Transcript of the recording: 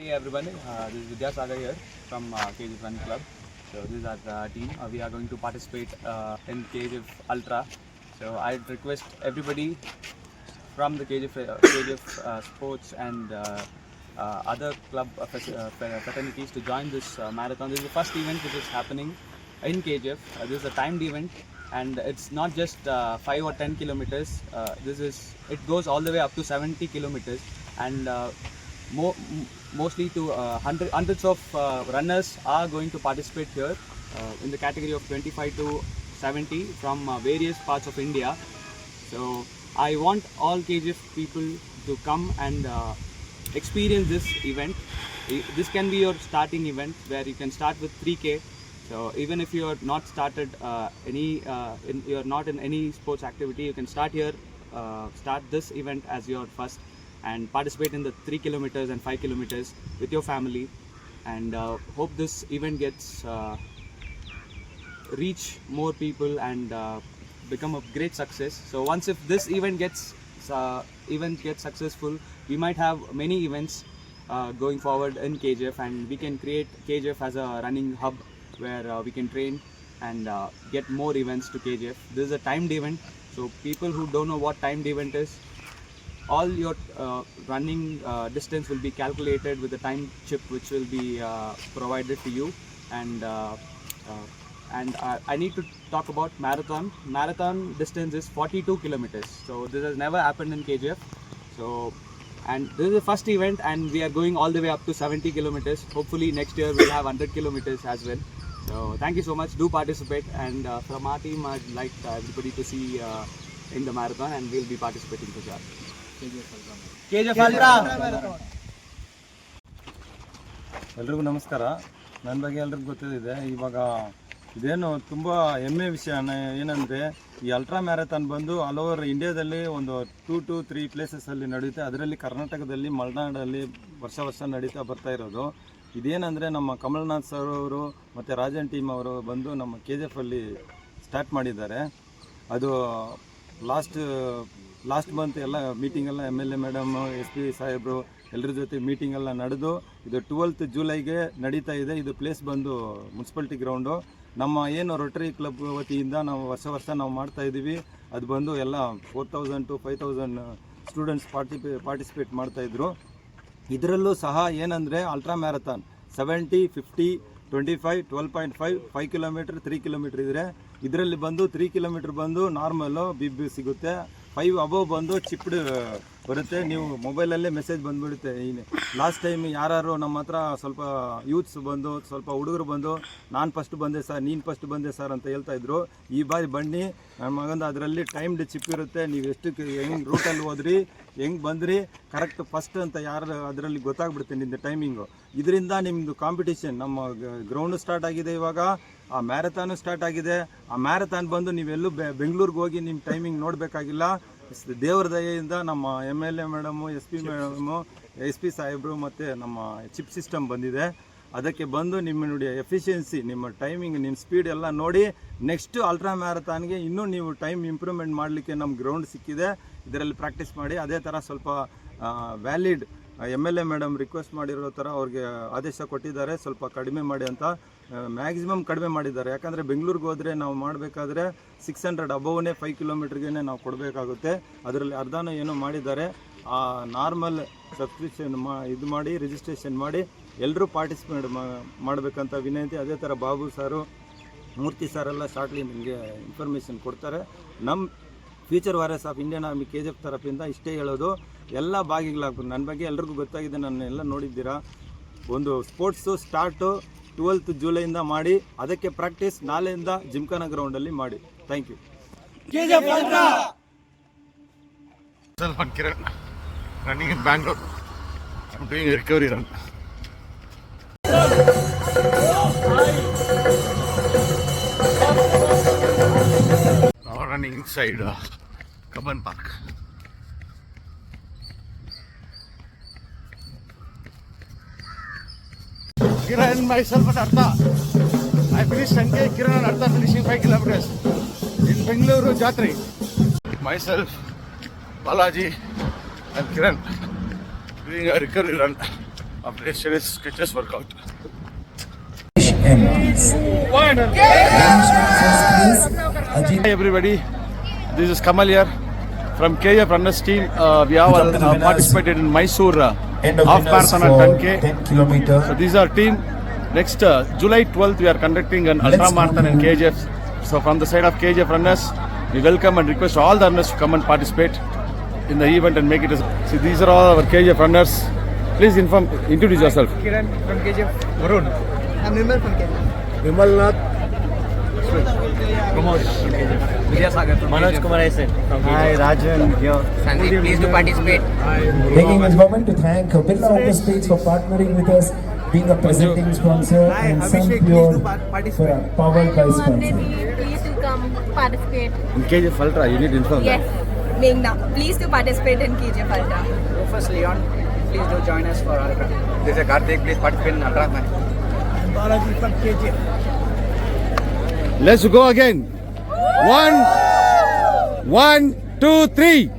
Hey everyone, this is Vidya Sagar here from KGF Run Club. So this is our team. We are going to participate in KGF Ultra. So I request everybody from the KGF sports and other club fraternities to join this marathon. This is the first event which is happening in KGF. This is a timed event, and it's not just 5 or 10 kilometers. It goes all the way up to 70 kilometers, and mostly to hundreds of runners are going to participate here in the category of 25 to 70 from various parts of India. So I want all KGF people to come and experience this event. This can be your starting event where you can start with 3K. So even if you are not started you are not in any sports activity, you can start here, start this event as your first, and participate in the 3 kilometers and 5 kilometers with your family, and hope this event gets reach more people and become a great success. So once if this event gets successful, we might have many events going forward in KGF, and we can create KGF as a running hub where we can train and get more events to KGF. This is a timed event, so people who don't know what timed event is, all your running distance will be calculated with a time chip which will be provided to you, and I need to talk about marathon. Marathon distance is 42 kilometers. So this has never happened in KGF. So, and this is the first event, and we are going all the way up to 70 kilometers. Hopefully next year we'll have 100 kilometers as well. So thank you so much. Do participate, and from our team I'd like everybody to see in the marathon, and we'll be participating for sure. KGF Ultra. ಎಲ್ರಿಗೂ ನಮಸ್ಕಾರ. ನನ್ನ ಬಗ್ಗೆ ಎಲ್ರಿಗೂ ಗೊತ್ತಿದೆ. ಇವಾಗ ಇದೇನು ತುಂಬ ಹೆಮ್ಮೆ ವಿಷಯ ಏನಂದರೆ, ಈ ಅಲ್ಟ್ರಾ ಮ್ಯಾರಥಾನ್ ಬಂದು ಆಲ್ ಓವರ್ ಇಂಡಿಯಾದಲ್ಲಿ ಒಂದು 2 to 3 ಪ್ಲೇಸಸಲ್ಲಿ ನಡೆಯುತ್ತೆ. ಅದರಲ್ಲಿ ಕರ್ನಾಟಕದಲ್ಲಿ ಮಲೆನಾಡಲ್ಲಿ ವರ್ಷ ನಡೀತಾ ಬರ್ತಾ ಇರೋದು. ಇದೇನಂದರೆ ನಮ್ಮ ಕಮಲ್ನಾಥ್ ಸರ್ ಅವರು ಮತ್ತು ರಾಜನ್ ಟೀಮ್ ಅವರು ಬಂದು ನಮ್ಮ KGF ಅಲ್ಲಿ ಸ್ಟಾರ್ಟ್ ಮಾಡಿದ್ದಾರೆ. ಅದು ಲಾಸ್ಟ್ ಮಂತ್ ಎಲ್ಲ ಮೀಟಿಂಗೆಲ್ಲ MLA ಮೇಡಮ್, SP ಸಾಹೇಬರು ಎಲ್ಲರ ಜೊತೆ ಮೀಟಿಂಗೆಲ್ಲ ನಡೆದು ಇದು 12th ಜುಲೈಗೆ ನಡೀತಾ ಇದೆ. ಇದು ಪ್ಲೇಸ್ ಬಂದು ಮುನ್ಸಿಪಾಲ್ಟಿ ಗ್ರೌಂಡು. ನಮ್ಮ ಏನು ರೋಟರಿ ಕ್ಲಬ್ ವತಿಯಿಂದ ನಾವು ವರ್ಷ ನಾವು ಮಾಡ್ತಾ ಇದ್ದೀವಿ. ಅದು ಬಂದು ಎಲ್ಲ 4000 to 5000 ಸ್ಟೂಡೆಂಟ್ಸ್ ಪಾರ್ಟಿಸಿಪೇಟ್ ಮಾಡ್ತಾಯಿದ್ರು. ಇದರಲ್ಲೂ ಸಹ ಏನಂದರೆ ಅಲ್ಟ್ರಾ ಮ್ಯಾರಥಾನ್ 70, 50, 25, 12.5, 5 ಕಿಲೋಮೀಟ್ರ್, 3 ಕಿಲೋಮೀಟ್ರ್ ಇದ್ದರೆ, ಇದರಲ್ಲಿ ಬಂದು 3 ಕಿಲೋಮೀಟ್ರ್ ಬಂದು ನಾರ್ಮಲ್ಲು BB ಸಿಗುತ್ತೆ. 5 ಅಬೋವ್ ಬಂದು ಚಿಪ್ಡ್ ಬರುತ್ತೆ. ನೀವು ಮೊಬೈಲಲ್ಲೇ ಮೆಸೇಜ್ ಬಂದುಬಿಡುತ್ತೆ. ಲಾಸ್ಟ್ ಟೈಮ್ ಯಾರು ನಮ್ಮ ಹತ್ರ ಸ್ವಲ್ಪ ಯೂತ್ಸ್ ಬಂದು, ಸ್ವಲ್ಪ ಹುಡುಗರು ಬಂದು, ನಾನು ಫಸ್ಟ್ ಬಂದೆ ಸರ್, ನೀನು ಫಸ್ಟ್ ಬಂದೆ ಸರ್ ಅಂತ ಹೇಳ್ತಾಯಿದ್ರು. ಈ ಬಾರಿ ಬನ್ನಿ, ನನ್ನ ಮಗಂದು ಅದರಲ್ಲಿ ಟೈಮ್ಡ್ ಚಿಪ್ ಇರುತ್ತೆ. ನೀವು ಎಷ್ಟು ಹೆಂಗೆ ರೂಟಲ್ಲಿ ಹೋದ್ರಿ, ಹೆಂಗೆ ಬಂದ್ರಿ, ಕರೆಕ್ಟ್ ಫಸ್ಟ್ ಅಂತ ಯಾರು ಅದರಲ್ಲಿ ಗೊತ್ತಾಗ್ಬಿಡುತ್ತೆ ನಿಮ್ಮದು ಟೈಮಿಂಗು. ಇದರಿಂದ ನಿಮ್ಮದು ಕಾಂಪಿಟೇಷನ್, ನಮ್ಮ ಗ್ರೌಂಡು ಸ್ಟಾರ್ಟ್ ಆಗಿದೆ, ಇವಾಗ ಆ ಮ್ಯಾರಥಾನು ಸ್ಟಾರ್ಟ್ ಆಗಿದೆ. ಆ ಮ್ಯಾರಥಾನ್ ಬಂದು ನೀವೆಲ್ಲೂ ಬೆಂಗಳೂರಿಗೆ ಹೋಗಿ ನಿಮ್ಮ ಟೈಮಿಂಗ್ ನೋಡಬೇಕಾಗಿಲ್ಲ. ದೇವರ ದಯೆಯಿಂದ ನಮ್ಮ MLA madam, SP madam, SP ಸಾಹೇಬರು ಮತ್ತು ನಮ್ಮ ಚಿಪ್ ಸಿಸ್ಟಮ್ ಬಂದಿದೆ. ಅದಕ್ಕೆ ಬಂದು ನಿಮ್ಮ ನೋಡಿ ಎಫಿಷಿಯನ್ಸಿ, ನಿಮ್ಮ ಟೈಮಿಂಗ್, ನಿಮ್ಮ ಸ್ಪೀಡ್ ಎಲ್ಲ ನೋಡಿ ನೆಕ್ಸ್ಟ್ ಅಲ್ಟ್ರಾ ಮ್ಯಾರಥಾನ್ಗೆ ಇನ್ನೂ ನೀವು ಟೈಮ್ ಇಂಪ್ರೂವ್ಮೆಂಟ್ ಮಾಡಲಿಕ್ಕೆ ನಮ್ಮ ಗ್ರೌಂಡ್ ಸಿಕ್ಕಿದೆ. ಇದರಲ್ಲಿ ಪ್ರಾಕ್ಟೀಸ್ ಮಾಡಿ. ಅದೇ ಥರ ಸ್ವಲ್ಪ ವ್ಯಾಲಿಡ್ MLA ಮೇಡಮ್ ರಿಕ್ವೆಸ್ಟ್ ಮಾಡಿರೋ ಥರ ಅವ್ರಿಗೆ ಆದೇಶ ಕೊಟ್ಟಿದ್ದಾರೆ, ಸ್ವಲ್ಪ ಕಡಿಮೆ ಮಾಡಿ ಅಂತ. ಮ್ಯಾಕ್ಸಿಮಮ್ ಕಡಿಮೆ ಮಾಡಿದ್ದಾರೆ. ಯಾಕಂದರೆ ಬೆಂಗಳೂರಿಗೆ ಹೋದರೆ ನಾವು ಮಾಡಬೇಕಾದ್ರೆ 600 ಅಬೋವ್ನೇ 5 ಕಿಲೋಮೀಟ್ರಿಗೆ ನಾವು ಕೊಡಬೇಕಾಗುತ್ತೆ. ಅದರಲ್ಲಿ ಅರ್ಧನೂ ಏನೋ ಮಾಡಿದ್ದಾರೆ. ಆ ನಾರ್ಮಲ್ ಸಬ್ಸ್ಕ್ರಿಪ್ಷನ್ ಇದು ಮಾಡಿ ರಿಜಿಸ್ಟ್ರೇಷನ್ ಮಾಡಿ ಎಲ್ಲರೂ ಪಾರ್ಟಿಸಿಪೇಟ್ ಮಾಡಬೇಕಂತ ವಿನಂತಿ. ಅದೇ ಥರ ಬಾಬು ಸಾರು, ಮೂರ್ತಿ ಸಾರೆಲ್ಲ ಶಾರ್ಟ್ಲಿ ನಿಮಗೆ ಇನ್ಫಾರ್ಮೇಷನ್ ಕೊಡ್ತಾರೆ. ನಮ್ಮ future warriors of Indian army KGF ತರಫಿಂದ ಇಷ್ಟೇ ಹೇಳೋದು, ಎಲ್ಲ ಭಾಗಿಗಳಾಗ್ಬೋದು. ನನ್ನ ಬಗ್ಗೆ ಎಲ್ರಿಗೂ ಗೊತ್ತಾಗಿದೆ, ನನ್ನೆಲ್ಲ ನೋಡಿದ್ದೀರಾ. ಒಂದು ಸ್ಪೋರ್ಟ್ಸು ಸ್ಟಾರ್ಟು 12th ಜುಲೈಯಿಂದ ಮಾಡಿ, ಅದಕ್ಕೆ ಪ್ರಾಕ್ಟೀಸ್ ನಾಳೆಯಿಂದ ಜಿಮ್ಖಾನಾ ಗ್ರೌಂಡಲ್ಲಿ ಮಾಡಿ. Thank you. Kiran, running in Bangalore. I'm doing a recovery run. Now running inside Kaban Park. Kiran and myself at Artha. I finished 10K, Kiran and Artha finishing 5 kilometers in Bengaluru Jatri. Myself, Balaji and Kiran doing a recovery run of yesterday's sketches workout. Hi everybody, this is Kamal here from KF Runners team. We have participated in Mysore half marathon and 10K. 10 kilometers. So these are team. Next July 12th we are conducting an ultra marathon in KGF. So from the side of KGF Runners, we welcome and request all the runners to come and participate in the event and make it. See, these are all our KGF runners. Please introduce yourself. Kiran from KGF. Varun. I'm Vimal from KGF. Manoj Kumar Aisen. Hi, Rajan here. Sandeep, please do participate. Taking this moment to thank Birla Industries for partnering with us, being a presenting sponsor, and Sunpure for a powered by sponsor. Please do come participate. In KGF Ultra, you need to inform Yes, Meghna. Please do participate in KGF Ultra. Rufus Leon, please do join us for Ultra. This is Karthik, please participate in Ultra. Balaji from KGF. Let's go again. 1, 2, 3.